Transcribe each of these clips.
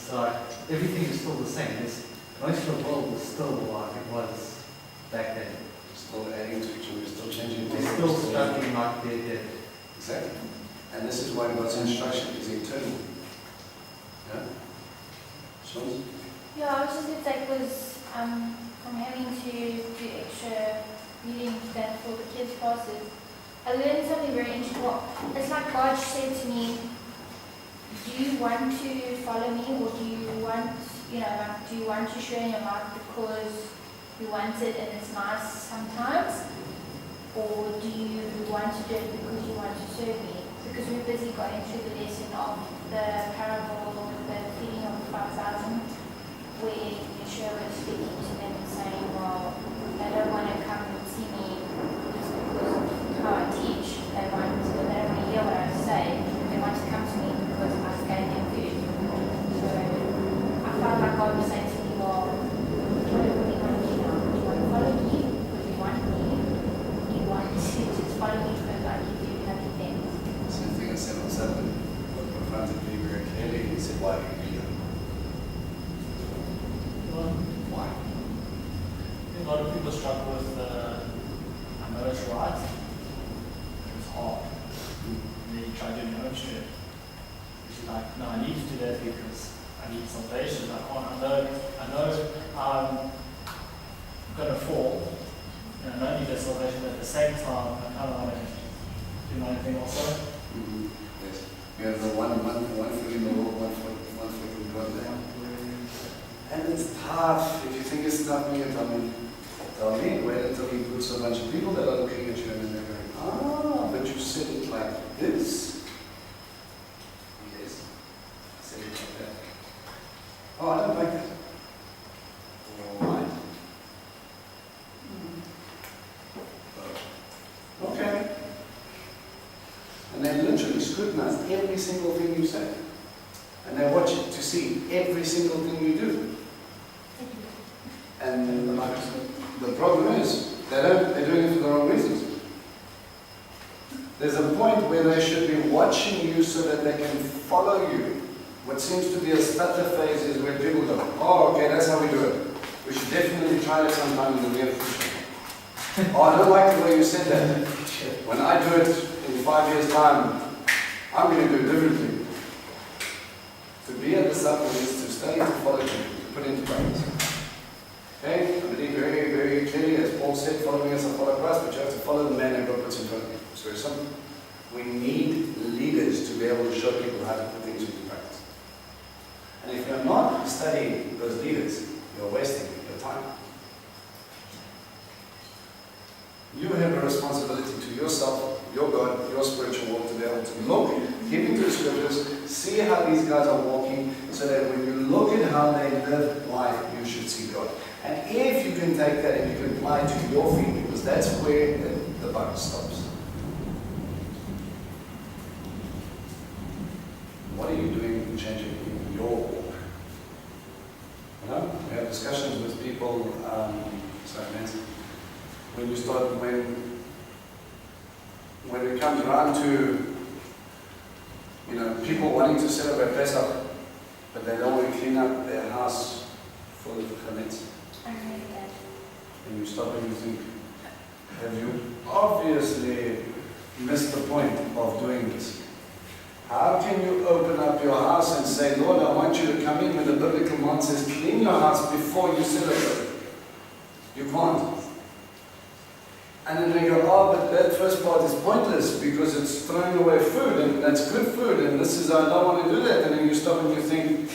So everything is still the same. Most of the world is still like it was back then. Still adding to each other, still changing They're things. still struggling like they did. Exactly. And this is why God's instruction is eternal. Yeah? Sean? Yeah, I was just going to say, because I'm having to do extra reading stuff for the kids' classes. I learned something very interesting. Well, it's like God said to me, do you want to follow me, or do you want, like, do you want to share in your life because you want it and it's nice sometimes? Or do you want to do it because you want to serve me? Because we're busy going through the lesson of the parable of the feeding of the 5,000, where Yeshua was speaking to them and saying, well, they don't want to come and see me just because of how I teach. They don't want to hear what I say. They want to come to me because I gave them food. So I felt like God was saying to me, well, what do you want to do now? Do you want to follow me because you want me? Do you want to just follow me because like you do happy things? Same thing I said on Saturday. God confronted me very clearly. He said, why do you do that? Well, Why? a lot of people struggle with I know it's right, but it's hard. And then you try doing your own strength. It's like, no, I need to do that because I need salvation. I know I'm going to fall, and I don't need that salvation, but at the same time, I kind of want to do my own thing also. Mm-hmm. Yes. You have the one foot in the world, one foot in God there. And it's tough. If you think it's tough, me, tell me. Wait until he puts a bunch of people that are looking at you and they're going, but you said it like this. Yes. I said it like that. Oh, I don't like that. Why? Okay. And they literally scrutinize every single thing you say. And they watch it to see every single thing you do. And the problem is, they're doing it for the wrong reasons. There's a point where they should be watching you so that they can follow you. What seems to be a stutter phase is where people go, oh, okay, that's how we do it. We should definitely try it sometime in the near future. Oh, I don't like the way you said that. When I do it in 5 years' time, I'm going to do it differently. To be a disciple is to study, to follow you, to put into practice. Okay? I believe very, very clearly, as Paul said, following us, I follow Christ, but you have to follow the man that God puts in front of you. It's very simple. We need leaders to be able to show people how to put things into practice. And if you're not studying those leaders, you're wasting your time. You have a responsibility to yourself, your God, your spiritual walk, to be able to look, keep into the scriptures, see how these guys are walking, so that when you look at how they live life, you should see God. And if you can take that and you can apply it to your feet, because that's where the buck stops. What are you doing in changing your walk? You know, we have discussions with people, Nancy, when you start, when it comes around to, people wanting to celebrate Pesach, but they don't want to clean up their house full of chametz. I remember that. And you stop and you think, have you obviously missed the point of doing this? How can you open up your house and say, Lord, I want you to come in when the biblical man says, clean your house before you celebrate? You can't. And then they go, but that first part is pointless because it's throwing away food and that's good food and I don't want to do that. And then you stop and you think,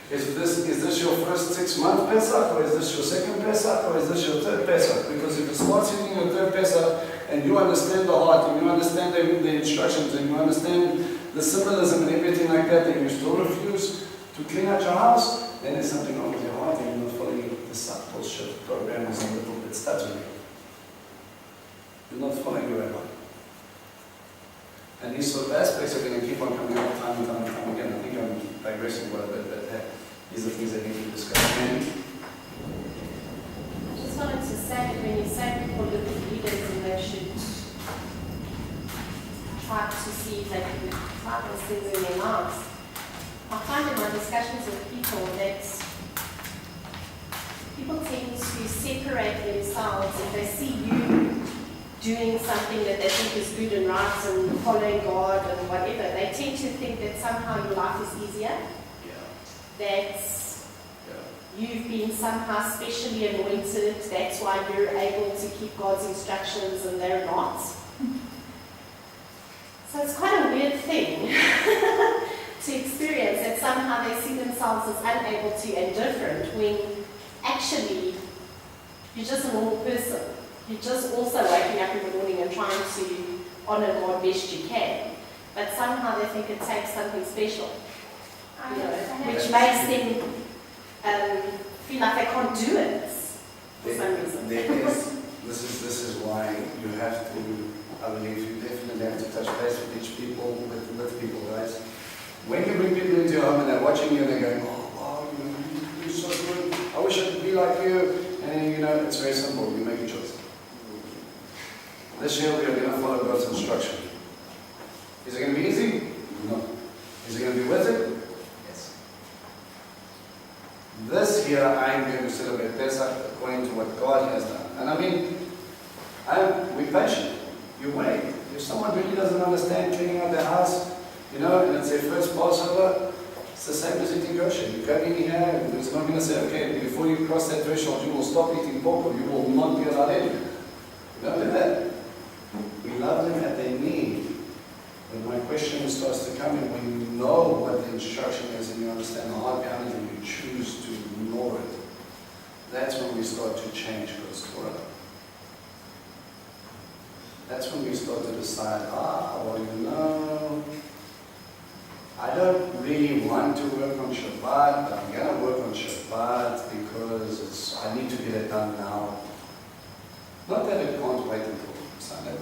is this your first 6-month Pesach, or is this your second Pesach, or is this your third Pesach? Because if it starts hitting your third Pesach and you understand the heart and you understand the instructions and you understand the symbolism and everything like that, and you still refuse to clean out your house, then there's something wrong with your heart and you're not following the discipleship program is a little bit stuttering. You're not following your rabbi. And these sort of aspects are going to keep on coming up time and time and time again. I think I'm digressing quite a bit, but these are things that need to be discussed. I just wanted to say that when you say people look at leaders and they should try to see if they can apply those things in their lives, I find in my my discussions with people that people tend to separate themselves if they see you doing something that they think is good and right and following God and whatever. They tend to think that somehow your life is easier, that you've been somehow specially anointed, that's why you're able to keep God's instructions and they're not. So it's quite a weird thing to experience, that somehow they see themselves as unable to and different when actually you're just a normal person. You're just also waking up in the morning and trying to honor God best you can. But somehow they think it takes something special, you know, which makes them feel like they can't do it for some reason. This is why you have to, I believe you definitely have to touch base with each people, with people, guys. When you bring people into your home and they're watching you and they're going, oh wow, you're so good, I wish I could be like you. And you know, it's very simple, you make a choice. This year we are going to follow God's instruction. Is it going to be easy? No. Is it going to be worth it? Yes. This year I am going to celebrate Pesach according to what God has done. And I mean, we're patient. You wait. If someone really doesn't understand cleaning out their house, you know, and it's their first Passover, it's the same as eating kosher. You go in here and it's not going to say, okay, before you cross that threshold, you will stop eating pork or you will not be allowed in. You don't do that. We love them at their need. But my question starts to come in when you know what the instruction is and you understand the heart behind it and you choose to ignore it. That's when we start to change God's Torah. That's when we start to decide, well, you know, I don't really want to work on Shabbat, but I'm going to work on Shabbat because I need to get it done now. Not that it can't wait until Sunday.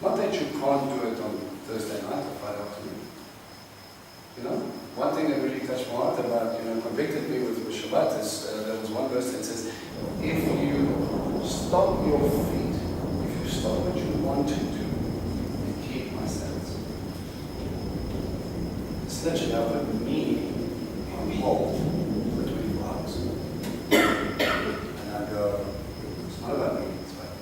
Not that you can't do it on Thursday night or Friday afternoon. You know, one thing that really touched my heart about, convicted me with Shabbat is, there was one verse that says, if you stop your feet, if you stop what you want to do, and keep my Sabbaths. It's literally, I put me on hold for 24 hours. And I go, it's not about me, it's about you.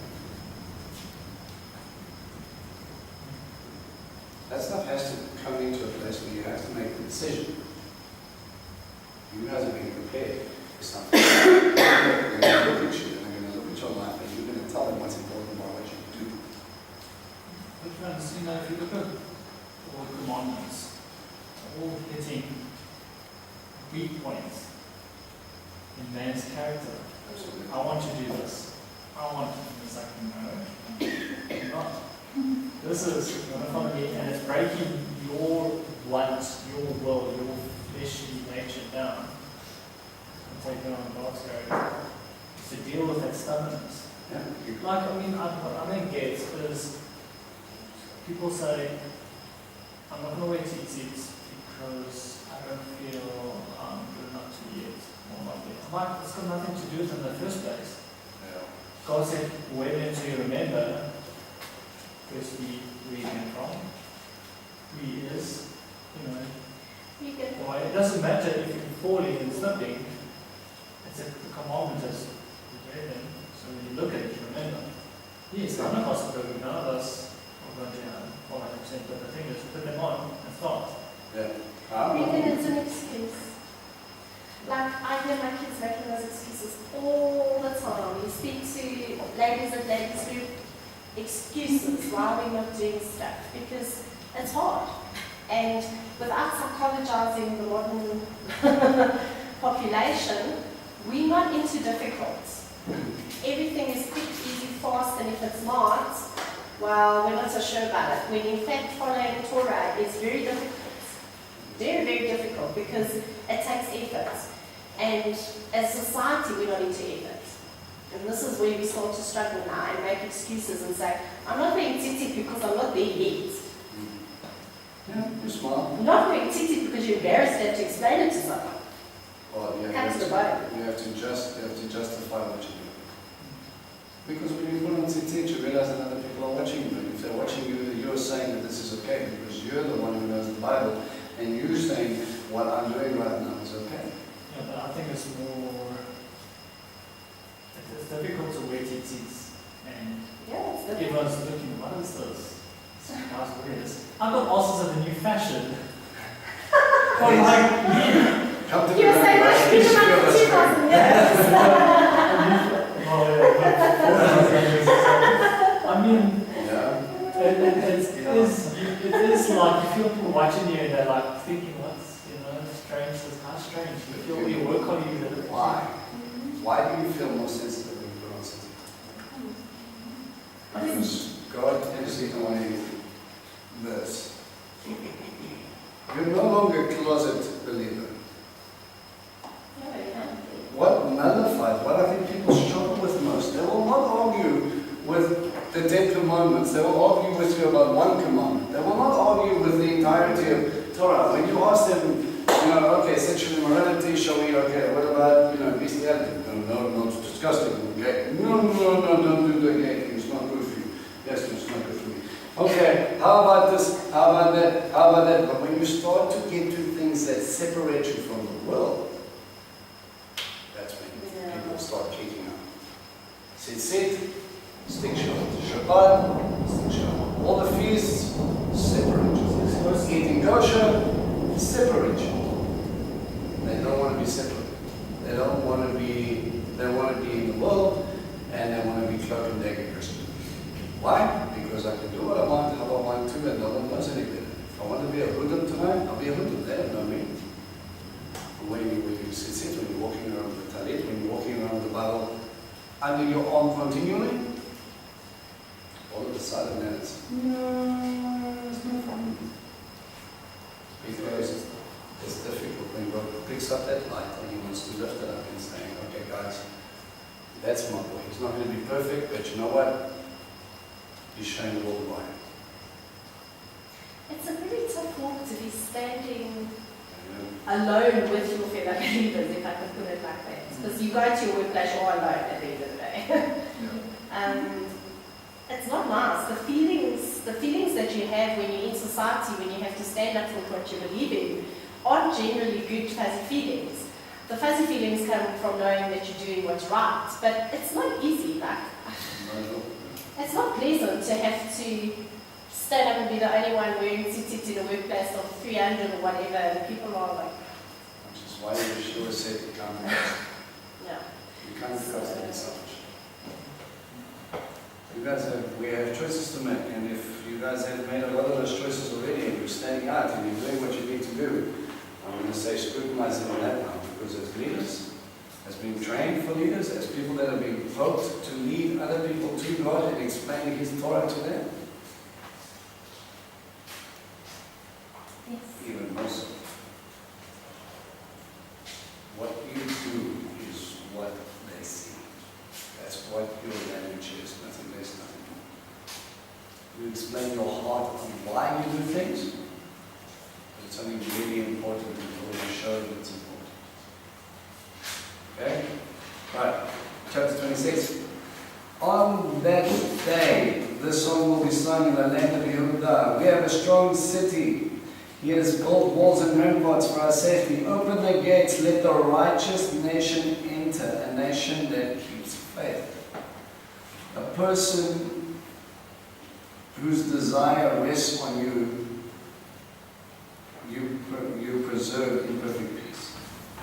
That stuff has to come into a place where you have to make a decision. You guys are being prepared for something. They're going to look at you, and they're going to look at your life, and you're going to tell them what's important about what you do. But friends, if you look at all the commandments, they're all hitting weak points in man's character. Absolutely. I want to do this. I want to do this. I can know. Not. This is going to follow me, and it's breaking your want, your will, your fleshly nature down. And taking on God's character. To deal with that stubbornness. Yeah. Like, I think it's because people say, I'm not going to wear tzitzits because I don't feel good enough to eat or not yet. I'm like, it's got nothing to do with it in the first place. Yeah. God said, wear them to remember, firstly, where he came from, who he is, why. It doesn't matter if you're falling and slipping, it's the commandment is wear them. So when you look at it, you remember. Yes, I'm not hospital, none of us are going to follow 100%, but the thing is, put them on and start. Yeah. Even it's an excuse. Like, I hear my kids making those excuses all the time. You speak to ladies at ladies group, excuses why we're not doing stuff, because it's hard. And without psychologizing the modern population, we're not into difficult. Everything is quick, easy, fast, and if it's not, well, we're not so sure about it. When in fact following Torah is very difficult. Very, very difficult because it takes effort. And as society, we're not into effort. And this is where we start to struggle now and make excuses and say, I'm not wearing tzitzit because I'm not there yet. Yeah, you're smart. I'm not wearing tzitzit because you're embarrassed to have to explain it to someone. Well, yeah, Cut to the bone. you have to justify what you do. Because when you put on tzitzit, you realize that other people are watching you. And if they're watching you, you're saying that this is okay because you're the one who knows the Bible. And you're saying what I'm doing right is more, it's difficult to wear tzitzis, and Yeah, it's different. everyone's looking, what is this? Some guys wear this. I've got masters of the new fashion. Or like, Come to You the say right, much history bigger of than Australia. 2,000 years. I mean, Yeah. it is like you feel people watching you and they're like thinking, what's, strange, this kind of strange. You feel you work on you. Why? Why do you feel more sensitive when you put on sensitive? Because God is ignoring this. You're no longer a closet believer. No, you can't. What nullifies, what I think people struggle with most, they will not argue with the 10 commandments, they will argue with you about one commandment. They will not argue with the entirety of Torah. When you ask them, okay, sexual immorality, shall we, okay, what about, bestiality? No, not disgusting, gay. No, don't do the gay thing, it's not good for you. Yes, it's not good for me. Okay, how about this, how about that, how about that? But when you start to get to things that separate you from the world, that's when people start kicking out. Sit, stick Shabbat, stick Shabbat. All the feasts, separate you. Eating kosher, separate you. They don't want to be separate. They want to be in the world, and they want to be cloak and dagger Christian. Why? Because I can do what I want, how I want to, and no one knows any better. If I want to be a hoodlum tonight, I'll be a hoodlum. They don't know me. When you sit, when you're walking around the talit, when you're walking around the Bible under your arm continually, all of a sudden then it's no problem. Because it's difficult when God picks up that light and He wants to lift it up and saying, okay guys, that's my boy. He's not going to be perfect, but you know what? He's showing the world why. It's a very tough walk to be standing alone with your fellow believers, if I can put it like that. Because you go to your workplace, you're alone at the end of the day. It's not nice. The feelings that you have when you're in society, when you have to stand up for what you believe in, aren't generally good fuzzy feelings. The fuzzy feelings come from knowing that you're doing what's right, but it's not easy. It's not pleasant to have to stand up and be the only one wearing tzitzit in a workplace of 300 or whatever, and people are like, Which is why Yeshua said you can't no. You can't trust in selfish. We have choices to make, and if you guys have made a lot of those choices already, and you're standing out and you're doing what you need to do, I'm going to say scrutinize them on that now, because as leaders, as being trained for leaders, as people that are being poked to lead other people to God and explaining His Torah to them, Yes. even more so. What you do is what they see. That's what your language is, nothing less, nothing more. You explain your heart on why you do things, but it's something really important before you show that it's important. Okay? Right. Chapter 26. On that day, this song will be sung in the land of Yehuda. We have a strong city. He has built walls and ramparts for our safety. Open the gates, let the righteous nation enter, a nation that keeps faith. A person whose desire rests on you, you preserve in perfect peace.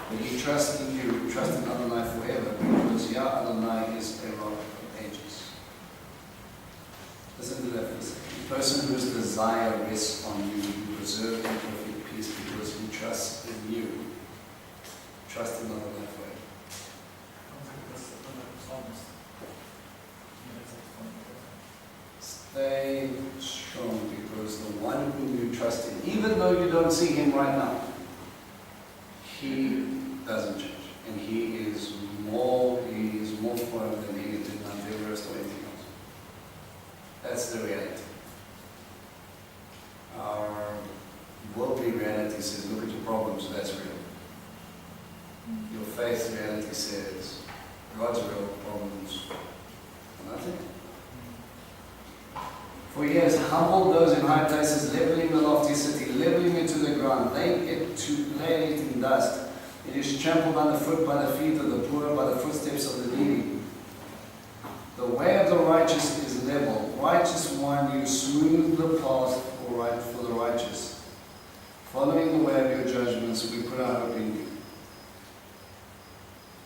When you trust in you, trust in Adonai forever, because Yah Adonai is a rock of ages. Listen to that for a second. A person whose desire rests on you, you preserve in perfect peace, because he trusts in you. Trust in Adonai forever. Stay strong, because the one whom you trust in, even though you don't see him right now, he doesn't change. And he is more firm than he did not Everest or anything else. That's the reality. Our worldly reality says, look at your problems, that's real. Your faith reality says, God's real problems are nothing. For he has humbled those in high places, leveling the lofty city, leveling it to the ground, laying it in dust. It is trampled underfoot by the feet of the poor, by the footsteps of the needy. The way of the righteous is level. Righteous one, you smooth the path for the righteous. Following the way of your judgments, we put our hope in you.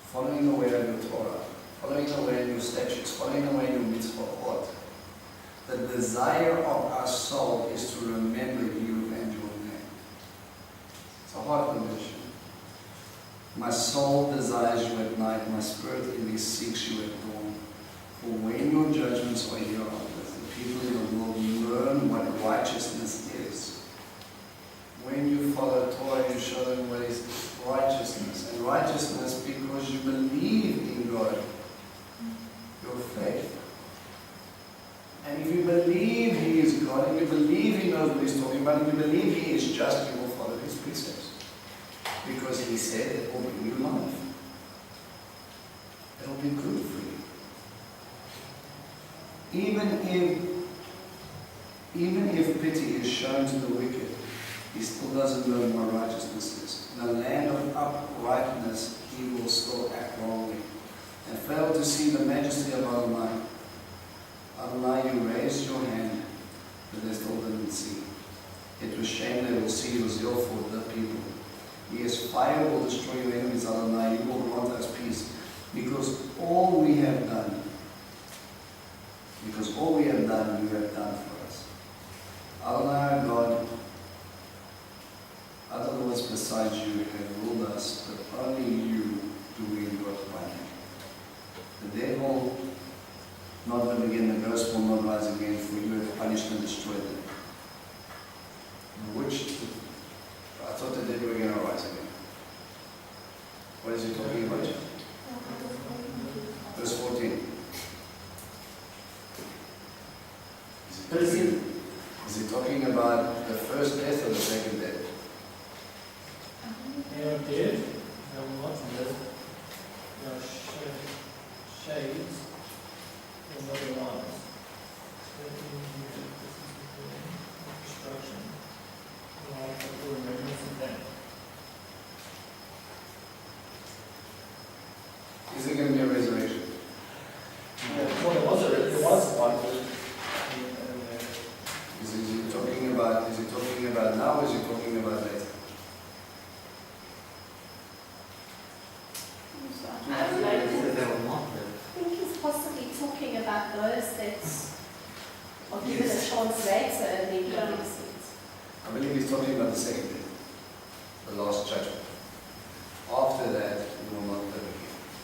Following the way of your Torah, following the way of your statutes, following the way of your mitzvah. What? The desire of our soul is to remember you and your name. It's a heart condition. My soul desires you at night, my spirit in me seeks you at dawn. For when your judgments are here on earth, the people in the world learn what righteousness is. When you follow Torah, you show them what is righteousness. And righteousness because you believe in God, your faith. And if you believe He is God, and you believe He knows what He's talking about, and you believe He is just, you will follow His precepts. Because He said it will bring you life. It will be good for you. Even if pity is shown to the wicked, he still doesn't know what righteousness is. In a land of uprightness, he will still act wrongly and fail to see the majesty of Adonai. Adonai, you raised your hand, but they still didn't see. It was shame they will see your zeal for the people. Yes, fire will destroy your enemies, Adonai. You will grant us peace. Because all we have done, you have done for us. Adonai, our God, other lords besides you have ruled us, but only you do we invoke by name. The dead will not live again, the ghost will not rise again, for you have punished and destroyed them. I thought the dead were going to rise again. What is he talking about? Verse 14. Is he talking about the first death or the second death? They are dead. They are not dead. They are shades. They are not alive. Destruction. Life of the remembrance of them. Is there going to be a resurrection? Well, there was one. Is he talking about now or is he talking about later? I don't know. He said they were not I there. think he's possibly talking about those that are given a chance later and then he exits. I believe he's talking about the second death, the last judgment. After that, you will not live again.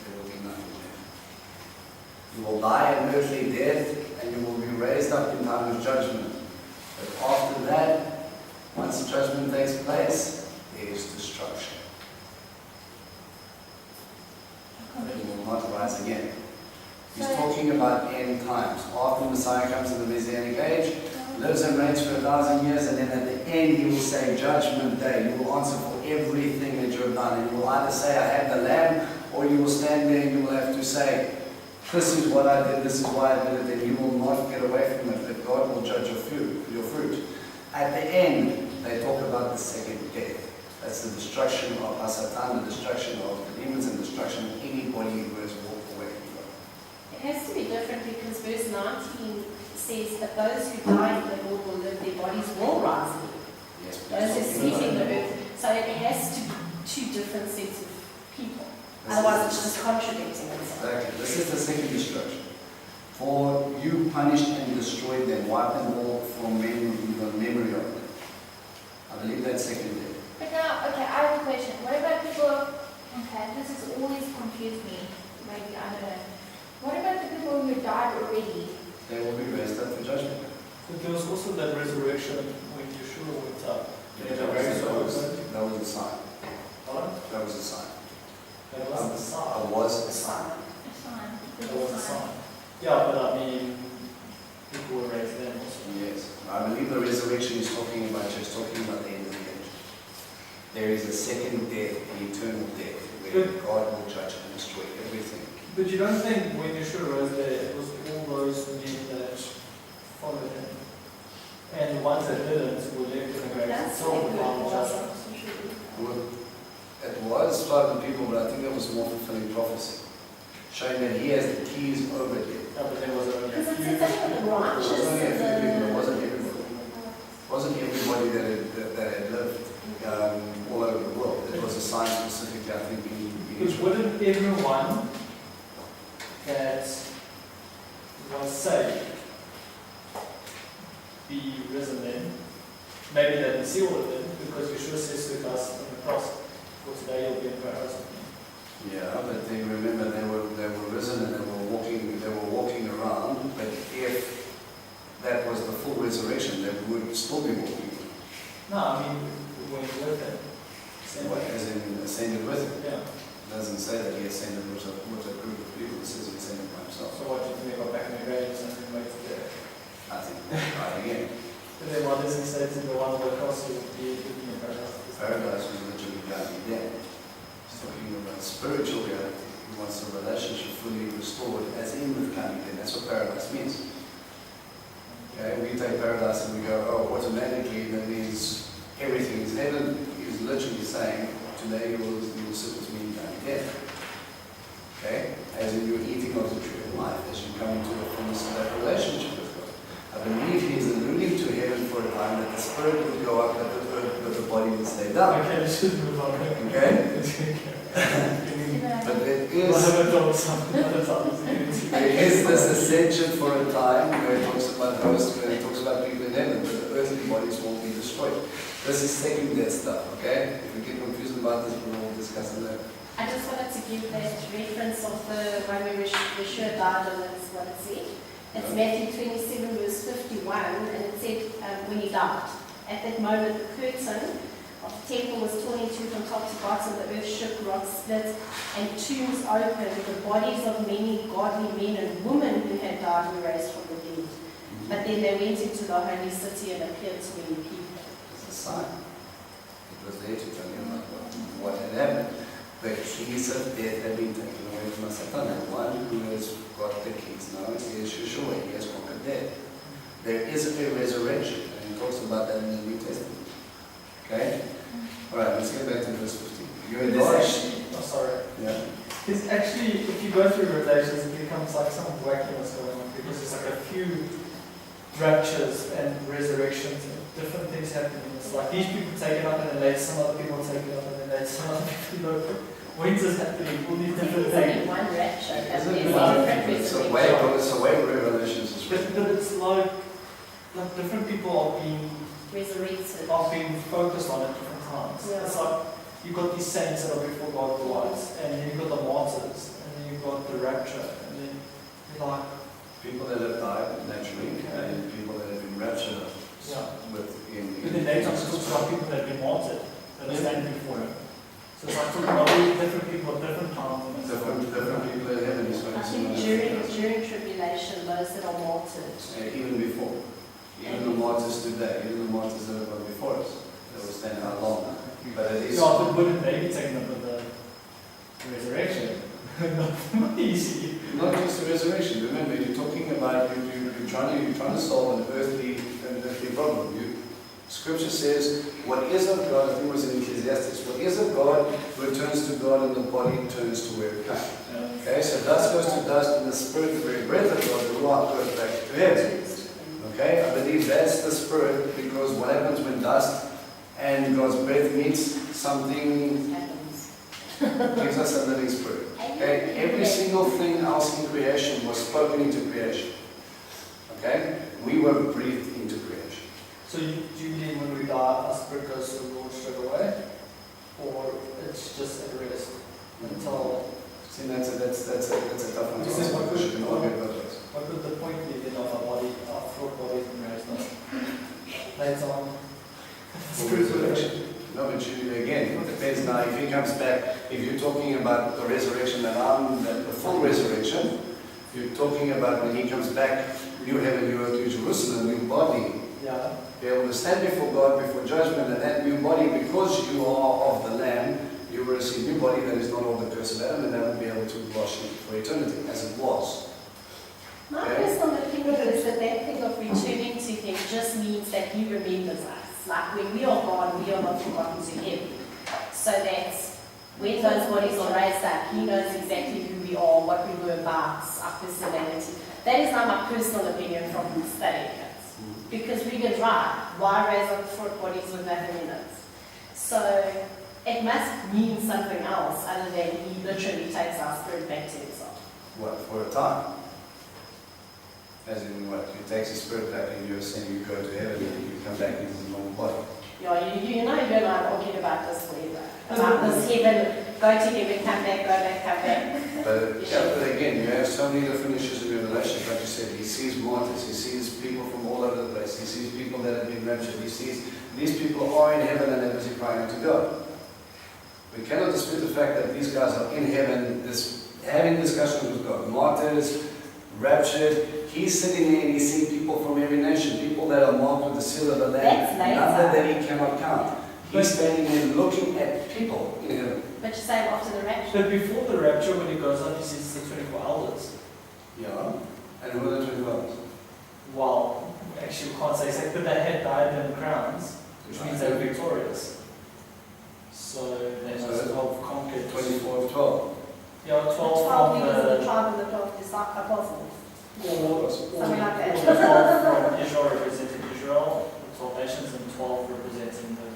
There will be nothing there. You will die an earthly death and you will be raised up in time of judgment. But after that, once judgment takes place, there is destruction. You will not rise again. He's talking about end times. After the Messiah comes in the Messianic age, lives and reigns for 1,000 years, and then at the end he will say, Judgment Day. You will answer for everything that you have done. And you will either say, I have the Lamb, or you will stand there and you will have to say, this is what I did, this is why I did it, and you will not get away from it, but God will judge your fruit. At the end, they talk about the second death. That's the destruction of Hasatan, the destruction of the demons, and the destruction of anybody who has walked away from God. It has to be different because verse 19 says that those who die in the Lord will live, their bodies will rise again. Yes, but Those who it's sleep talking in the about- earth. So it has to be two different sets of people. This Otherwise is- it's just contradicting itself. Exactly. This is the second destruction. For you punished and destroyed them, wiped them all from memory of them. I believe that's second death. But now, okay, I have a question. What about people, okay, this has always confused me, maybe, I don't know. What about the people who died already? They will be raised up for judgment. But there was also that resurrection when Yeshua went up. They That were raised up. was a sign. Pardon? That was a sign. That was the sign. Was a sign. It's fine. That was a sign. Yeah, but I mean, people were raised then also. Yes. I believe the resurrection is talking about the end of the age. There is a second death, an eternal death, where God will judge and destroy everything. But you don't think when Yeshua rose there, it was all those men that followed him? And the ones that didn't were left in the grave That's until the like final what judgment. Well, It was 500 people, but I think that was more fulfilling prophecy, showing that he has the keys over it. Yeah, but there was only a Because it's few. only the branches. It was only a few people, it wasn't the- everybody. It wasn't everybody that had lived all over the world. It was a sign specifically, I think, in Because Israel. wouldn't everyone that was saved be risen then? Maybe they didn't see all of them, because Yeshua says to us on the cross, for today you'll be in paradise with me. Yeah, but they remember they were risen and they were walking around. But if that was the full resurrection, they would still be walking. No, I mean, when you're with him. Same way. As in ascended with him. Yeah. It doesn't say that he ascended with a group of people. It says he ascended by himself. So what do you think they got back in the graves and then waited there? I think right again. But then what does he say to the one that cross who would be with me in paradise? Paradise was literally going there. He's talking about spiritual reality. He wants the relationship fully restored, as in with coming in. That's what paradise means. Okay, we take paradise and we go, oh, automatically that means everything is heaven. He's literally saying, today you will sit with me in death. Okay? As in you're eating of the tree of life, as you come into the fullness of that relationship with God. I believe he is alluding to heaven for a time that the spirit would go up, that the body would stay down. Okay, let's just move on. Okay? But there is this ascension for a time where it talks about hosts, where it talks about people in heaven, but the earthly bodies won't be destroyed. This is second death stuff, okay? If we get confused about this, we'll discuss it later. I just wanted to give that reference of the one where Yeshua died, and that's what it said. It's Matthew 27, verse 51, and it said when he died. At that moment, the curtain of the temple was torn in two from top to bottom, the earth shook, rocks split, and tombs opened. The bodies of many godly men and women who had died were raised from the dead. But then they went into the holy city and appeared to many people. It's a sign. It was there to tell you about what had happened. The keys of death have been taken away from us. The one who has got the keys now is Yeshua. He has conquered death. There is a resurrection, and he talks about that in the New Testament. Okay? Alright, let's get back to verse 15. You're in actually, oh sorry. Yeah. It's actually, if you go through Revelations, it becomes like some wackiness going on, because there's like a few raptures and resurrections and different things happening. It's like these people take it up and then later some other people take it up and then later some other people look. When's this happening? All these I think different there's only things. one rapture, and Isn't there's it? different It's a resurrections. way Revelations is written. But it's like different people are being focused on at different times. Yeah. It's like you've got these saints that are before God the wise, and then you've got the martyrs, and then you've got the rapture, and then you're like, People that have died naturally, and people that have been raptured yeah. in But then later it talks about people that have been martyred, that are standing before him. So it's like talking about all these different people at different times. And it's different people in heaven. He's I focusing on think during tribulation, those that are martyred. even before. Even the martyrs today, even the martyrs that have gone before us, they will stand how long. But it is. yeah, but wouldn't they be taken up with the resurrection? Not easy. Not just the resurrection. Remember, you're talking about you're trying to solve an earthly problem. Scripture says, what is of God, I think it was in Ecclesiastes, what is of God returns to God, and the body turns to where it came. Yeah. Okay, so dust goes to dust, and the spirit, the very breath of God, the ruach, goes back to heaven. Okay, I believe that's the spirit, because what happens when dust and God's breath meets, something Happens. gives us a living spirit. Okay, every single thing else in creation was spoken into creation. Okay, we were breathed into creation. So do you believe when we die, our spirit goes to the Lord straight away? Or it's just at rest until... See, that's a tough one to This is answer, what because you we- can argue about this. What would the point be then of our body, our thought bodies and raised up? Later on. For resurrection. No, but again, it depends now. If he comes back, if you're talking about the resurrection the full resurrection, if you're talking about when he comes back, new heaven, new earth, new Jerusalem, new body, Yeah. be able to stand before God, before judgment, and that new body, because you are of the Lamb, you will receive a new body that is not of the curse of Adam, and that will be able to wash you for eternity, as it was. My personal opinion is that thing of returning to him just means that he remembers us. Like when we are gone, we are not forgotten to him. So that When those bodies are raised up, he knows exactly who we are, what we were about, our personality. That is not my personal opinion from studying it. Because Regan's right. Why raise up foot bodies with nothing in it? So it must mean something else other than he literally takes our spirit back to himself. What, for a time? As in what? He takes his spirit back and you're saying you go to heaven and you come back into the normal body. Yeah, you know you and I are arguing about this forever. About this heaven, go to heaven, come back, come back. But again, you have so many different issues in Revelation. Like you said, he sees martyrs, he sees people from all over the place, he sees people that have been raptured, he sees these people are in heaven and they're busy crying to God. We cannot dispute the fact that these guys are in heaven, having discussions with God. Martyrs, raptured, he's sitting there and he's seeing people from every nation, people that are marked with the seal of the Lamb, number that he cannot count. He's standing there looking at people in heaven. But you say after the rapture. But before the rapture, when he goes up, he sees the 24 elders. Yeah. And who are the 12 others? Well, actually we can't say exactly, but they had diadem crowns, which means they were victorious. So they must have conquered 24 of 12. Yeah, 12 12 from leaders of the the... tribe and the 12 apostles. Or Something like that. the 12 from Israel representing Israel, the 12 nations, and 12 representing the...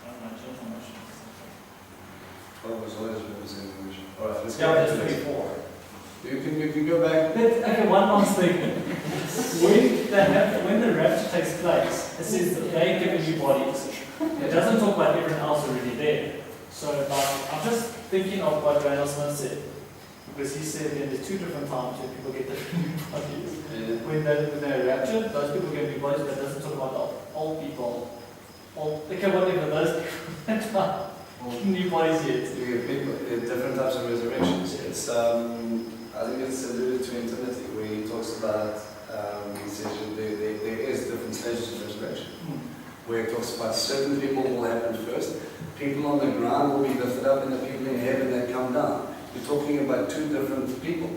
I don't know, Gentile nations. 12 was always representing the mission. Alright, let's Yeah, go there's back to this. 24. You can go back. But, okay, one last thing. When the rapture takes place, it says that they give new bodies. It doesn't talk about everyone else already there. So, like, I'm just thinking of what Randall Smith said. Because he said that there's two different times when people get different new bodies. When they're raptured, those people get new bodies, but it doesn't talk about the old people. Okay, whatever, those people new bodies yet. You get people, different types of resurrections. It's, I think it's alluded to in Timothy, where he talks about, he says there is different stages of resurrection. Where it talks about certain people will happen first, people on the ground will be lifted up, and the people in heaven that come down. You're talking about two different people.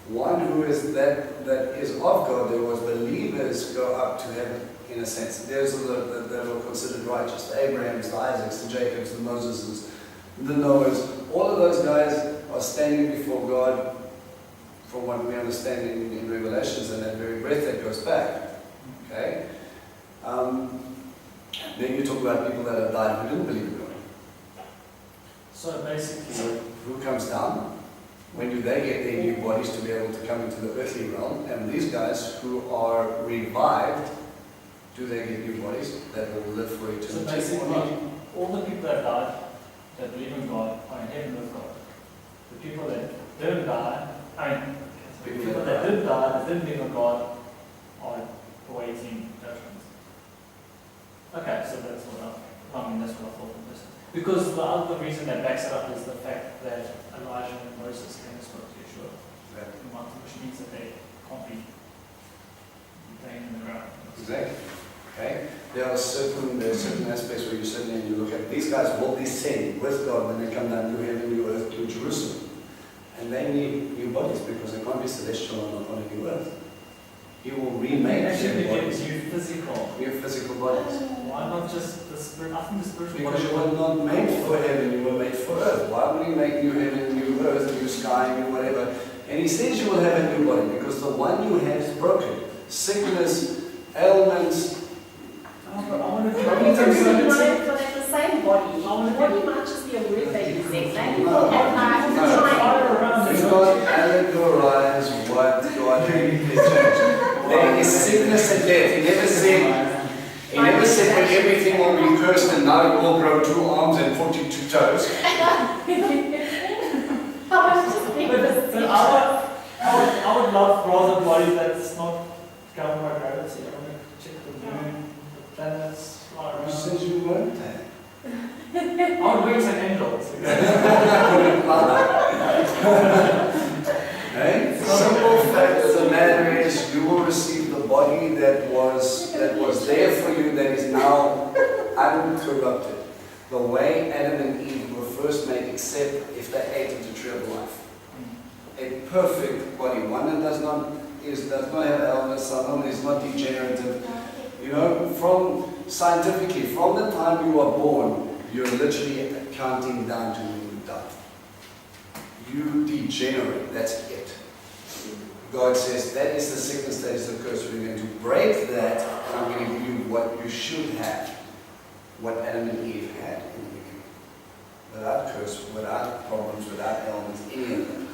One who is that is of God, there was believers go up to heaven, in a sense. There's that were considered righteous, the Abrahams, the Isaacs, the Jacobs, the Moses, the Noahs. All of those guys are standing before God, from what we understand in Revelations, and that very breath that goes back. Okay? Then you talk about people that have died who didn't believe in God. So basically, So who comes down? When do they get their new bodies to be able to come into the earthly realm? And these guys who are revived, do they get new bodies that will live for eternity? so or not? basically, all the people that died, that believe in God, are in heaven with God. The people that didn't die, the people that did die, that didn't believe in God, are awaiting judgment. Okay, so that's what that's what I thought of this. Because the other reason that backs it up is the fact that Elijah and Moses came and spoke to Yeshua, which means that they can't be laying in the ground. Exactly. Okay? There are certain aspects where you sit there and you look at these guys will descend with God when they come down to heaven, new earth, to Jerusalem. And they need new bodies because they can't be celestial on a new earth. He will remake Actually, their it gives bodies, you physical. new physical bodies. Why not just the spirit? I think the spiritual Because you body. were not made for heaven, you were made for earth. Why would he make new heaven, new earth, new sky, new whatever? And he says you will have a new body because the one you have is broken. Sickness, ailments. I want to But the same body. Body might just be a word that you say. Maybe people have like trying. Do not allegorize what God really changed. There is sickness and death. He never said when everything will be cursed and now it will grow 2 arms and 42 toes. I would love rather body that's not governed by gravity. I want to check the moon, the planets, fly Who around. says you won't have? I would wings like angels. Hey? Simple fact of the matter is you will receive the body that was there for you that is now uncorrupted. The way Adam and Eve were first made except if they ate of the tree of life. A perfect body, one that does not have illness, someone is not degenerative. You know, from scientifically, from the time you are born, you're literally counting down to you degenerate. That's it. God says that is the sickness, that is the curse. We're going to break that, and I'm going to give you what you should have, what Adam and Eve had in the beginning. Without curse, without problems, without ailments, any of them.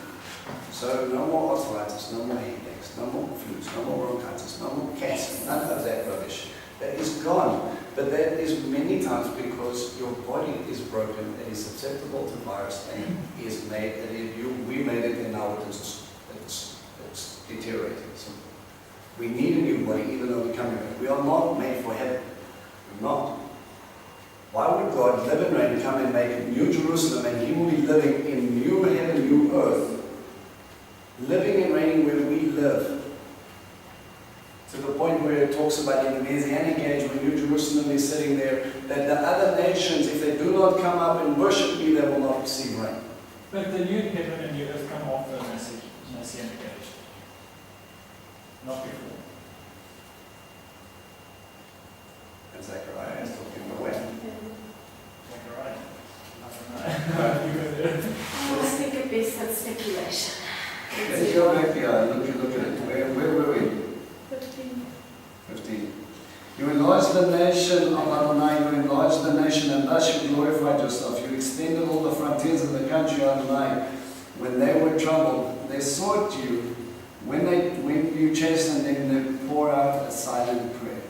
So no more arthritis, no more headaches, no more flus, no more bronchitis, no more cancer, none of that rubbish. That is gone. But that is many times because your body is broken, it is susceptible to virus, and is made, we made it, and now it's deteriorating. So we need a new body, even though we're coming back. We are not made for heaven. We're not. Why would God live and reign, come and make a new Jerusalem, and He will be living in new heaven, new earth, living and reigning where we live? To the point where it talks about in the Messianic age, when New Jerusalem is sitting there, that the other nations, if they do not come up and worship me, they will not receive rain. But the new heaven and new earth come after the Messianic age, not before. And Zechariah is talking about when? Zechariah. I don't know. Let's think of best at speculation. Let's go back here, look at it. Where were we? 15. You enlarged the nation of Adonai, you enlarged the nation, and thus you glorified yourself. You extended all the frontiers of the country Adonai. When they were troubled, they sought you. When you chastened them, they poured out a silent prayer.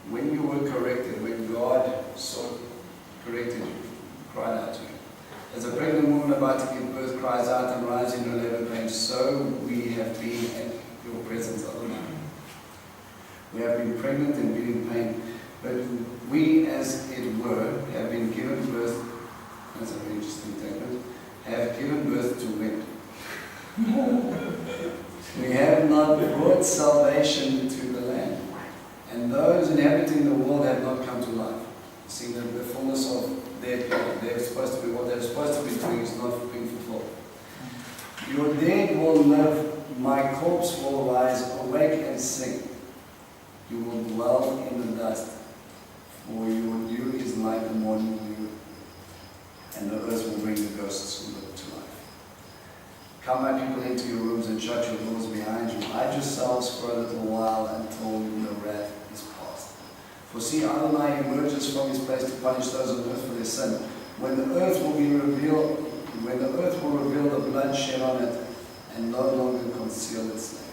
When you were corrected, when God corrected you, cried out to you. As a pregnant woman about to give birth cries out and rises in her labor pain, so we have been at your presence, Adonai. We have been pregnant and been in pain, but we, as it were, have been given birth, that's a very interesting statement, have given birth to wind. We have not brought salvation to the land, and those inhabiting the world have not come to life. See, the fullness of their people, they're supposed to be, what they're supposed to be doing is not being fulfilled. Your dead will live, my corpse will rise, awake and sing. You will dwell in the dust, for your dew is like the morning dew, and the earth will bring the ghosts who live to life. Come, my people, into your rooms and shut your doors behind you. Hide yourselves for a little while until the wrath is past. For see, Adonai emerges from his place to punish those on earth for their sin. When the earth will reveal the blood shed on it, and no longer conceal its slain.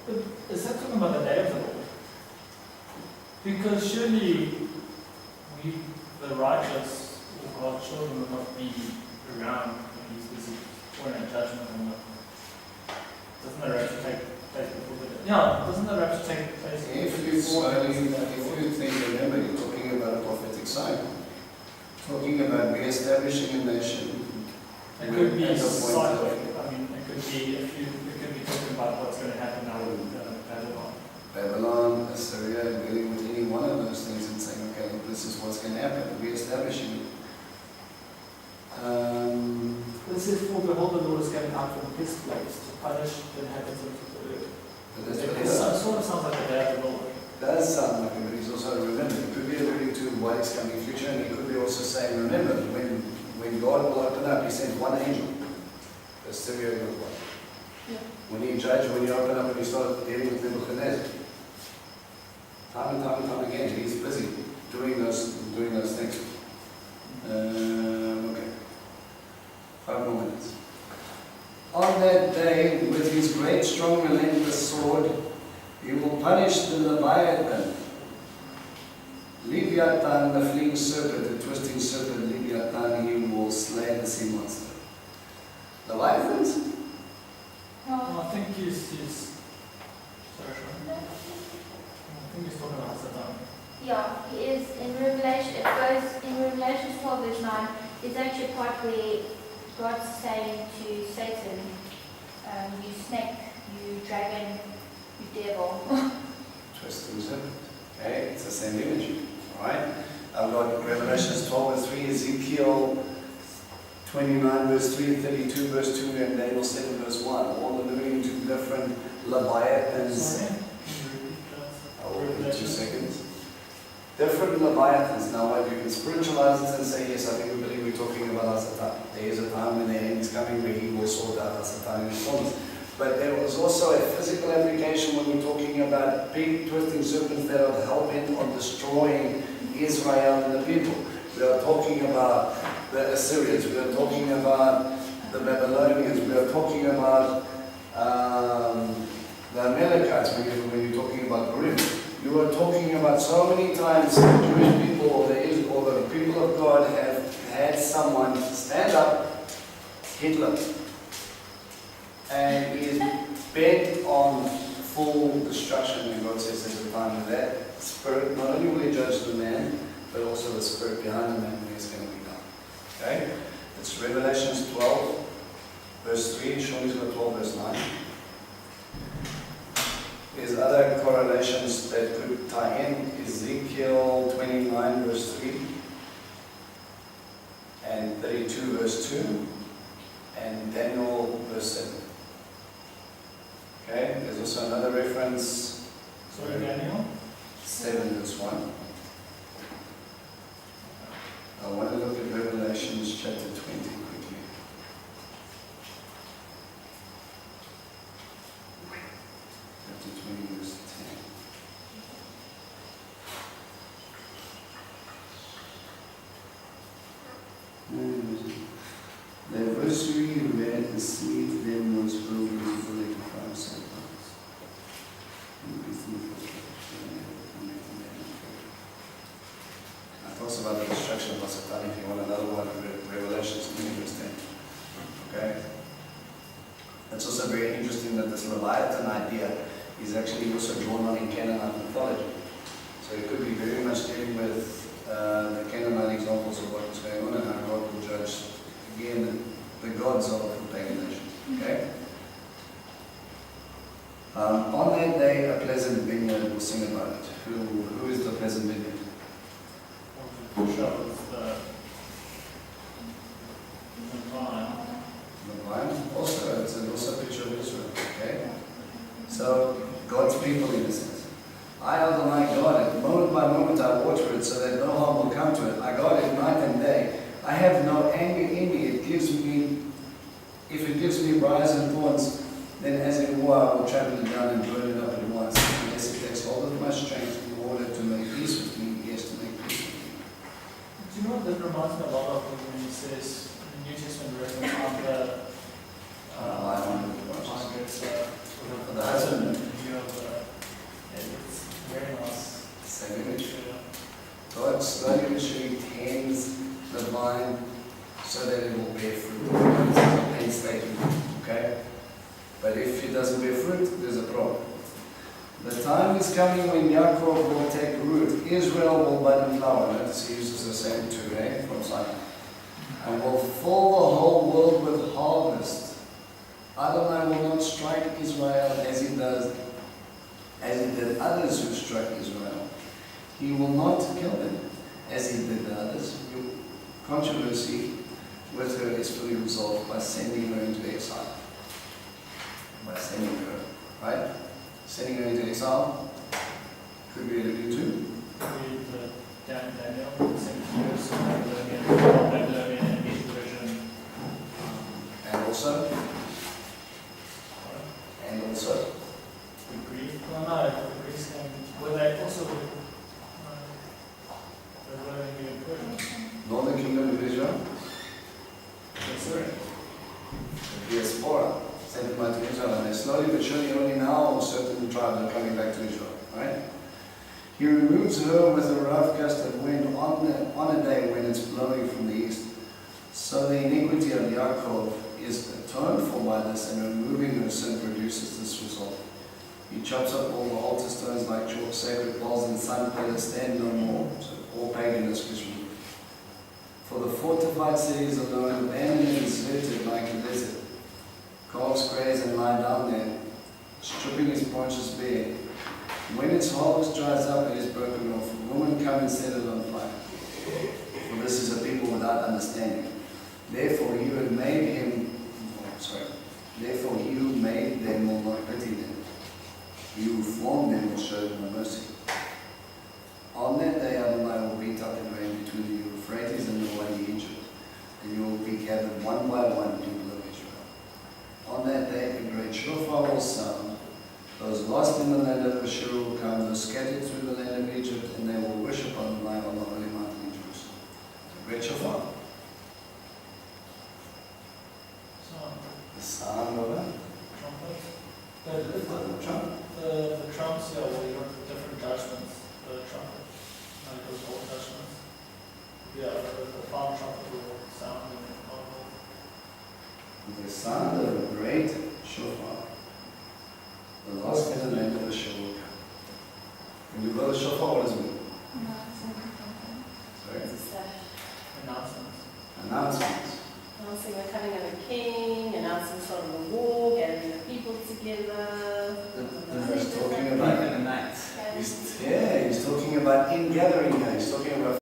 But is that talking about the day of the Lord? Because surely we, the righteous, or God's children, will not be around when He's busy pouring out judgment on them. Doesn't the rapture take place before the day? Yeah, doesn't the rapture take place If you think, remember, you're talking about a prophetic sign. Talking about re-establishing a nation. It could be cyclic. I mean, it could be talking about what's going to happen now with Babylon, Assyria, dealing with any one of those things and saying, okay, look, this is what's going to happen, re-establishing it. This is for behold, the Lord is coming out from His place to punish the inhabitants of the earth. But that's what It sort of sounds like the day of the Lord. does sound like it, but he's also, remember, it could be alluding to what is coming in the future, and he could be also saying, remember, when God will open up, He sends one angel. Assyria was one. Yeah. When He judged, when He opened up and He started dealing with Nebuchadnezzar. Time and time again, He's busy doing those things. Okay. 5 more minutes. On that day, with His great, strong, relentless sword, He will punish the Leviathan. Leviathan, the fleeing serpent, the twisting serpent, Leviathan, He will slay the sea monster. Leviathans? No. I think he's sorry, Sharon. I think he's talking about Satan. Yeah, he is in Revelation. It goes in Revelation 12 verse 9. It's actually a part where God's saying to Satan, "You snake, you dragon, you devil." Twisting serpent. Okay, it's the same image. Alright? I've got Revelation 12 verse 3, Ezekiel 29 verse 3, 32 verse 2, and Daniel 7 verse 1. All alluding to different Leviathans. Sorry, can you repeat that? I will in 2 seconds. Different Leviathans. Now, you can spiritualize it and say, yes, I think we believe we we're talking about Hasatan. There is a time when the end is coming where he will sort out Hasatan in his fullness. But there was also a physical application when we're talking about big twisting serpents that are hell-bent on destroying Israel and the people. We are talking about the Assyrians, we are talking about the Babylonians, we are talking about the Amalekites, when you're talking about Purim. You are talking about so many times the Jewish people or the people of God have had someone stand up, Hitler, and he is bent on full destruction, and God says there's a time when that spirit, not only will he judge the man, but also the spirit behind the man when he's going to be done. Okay? It's Revelations 12, verse 3, Shawnee's got 12, verse 9. There's other correlations that could tie in. Ezekiel 29, verse 3, and 32, verse 2, and Daniel, verse 7. Okay, there's also another reference, Sorry, Daniel? 7 verse 1. I want to look at Revelations chapter 20 quickly. Chapter 20 verse 10. The adversary who had deceived them was filled with the lake of fire and I talks about the destruction of Hasatan. If you want another one, Revelations 20 verse 10. Okay? It's also very interesting that this Leviathan idea is actually also drawn on in Canaanite mythology. So it could be very much dealing with the Canaanite examples of what was going on and how God will judge again the gods of the pagan nations. Okay? On that day, a pleasant vineyard will sing about it. Who is the pleasant vineyard? Shows the vine. The vine. Also, it's also a picture of Israel. Okay? So, God's people in a sense. I, Adonai, God it. Moment by moment I water it so that no harm will come to it. I guard it night and day. I have no anger in me. It gives me, if it gives me briars and thorns, then as in war I will trample it down and burn it up at once. Unless it takes hold of my strength in order to make peace with me, yes, to make peace with me. Do you know what that reminds me a lot of when he says in the New Testament reference on the The husband. It's very nice. Same image. God slowly literally tends the vine so that it will bear fruit. It's painstakingly, okay? But if it doesn't bear fruit, there's a problem. The time is coming when Yaakov will take root. Israel will bud and flower. Notice he uses the same two, from Simon. And will fill the whole world with harvest. Adonai will not strike Israel as he did others who struck Israel. He will not kill them as he did the others. Controversy with her is fully resolved by sending her into exile. By sending her, right? Sending her into exile could be alluded to. Read the Daniel, 7 years, Babylonian and Medes version. And also, The Greek, no, the Greeks came, were they also Babylonian version? Northern Kingdom of Israel, Yes, sir. the diaspora, sent them out to Israel, and they slowly but surely only now certain tribes are coming back to Israel, right? He removes her with a rough gust of wind on a day when it's blowing from the east. So the iniquity of Yaakov is atoned for by this, and removing her sin produces this result. He chops up all the altar stones like chalk, sacred poles and sun pillars stand no more. So all paganism is removed. For the fortified cities alone, abandoned and deserted like a desert. Calves graze and lie down there, stripping its branches bare. When its harvest dries up, it is broken off. Women come and set it on fire. For this is a people without understanding. Therefore, he who made them will not pity them. He who formed them will show them no mercy. On that day, Adonai will beat up the grain between the Euphrates and the Wadi Egypt. lost in the land of Ashur will come, those scattered through the land of Egypt, and they will worship Adonai on the holy mountain in Jerusalem. The great shofar. So, The sound of it. trumpet. The trumps, yeah, well, you have the different judgments, the trumpet, like those old judgments. Yeah, the farm trumpet will sound in the The sound of a great shofar. The lost in the land of Ashur will come. When you blow the shofar, what does it mean? No, it's not something. Sorry? It's announcements. Announcements. announcing the coming of a king, announcing sort of a war, gathering the people together. He's talking Like about, in the night. he's talking about in gathering here. He's talking about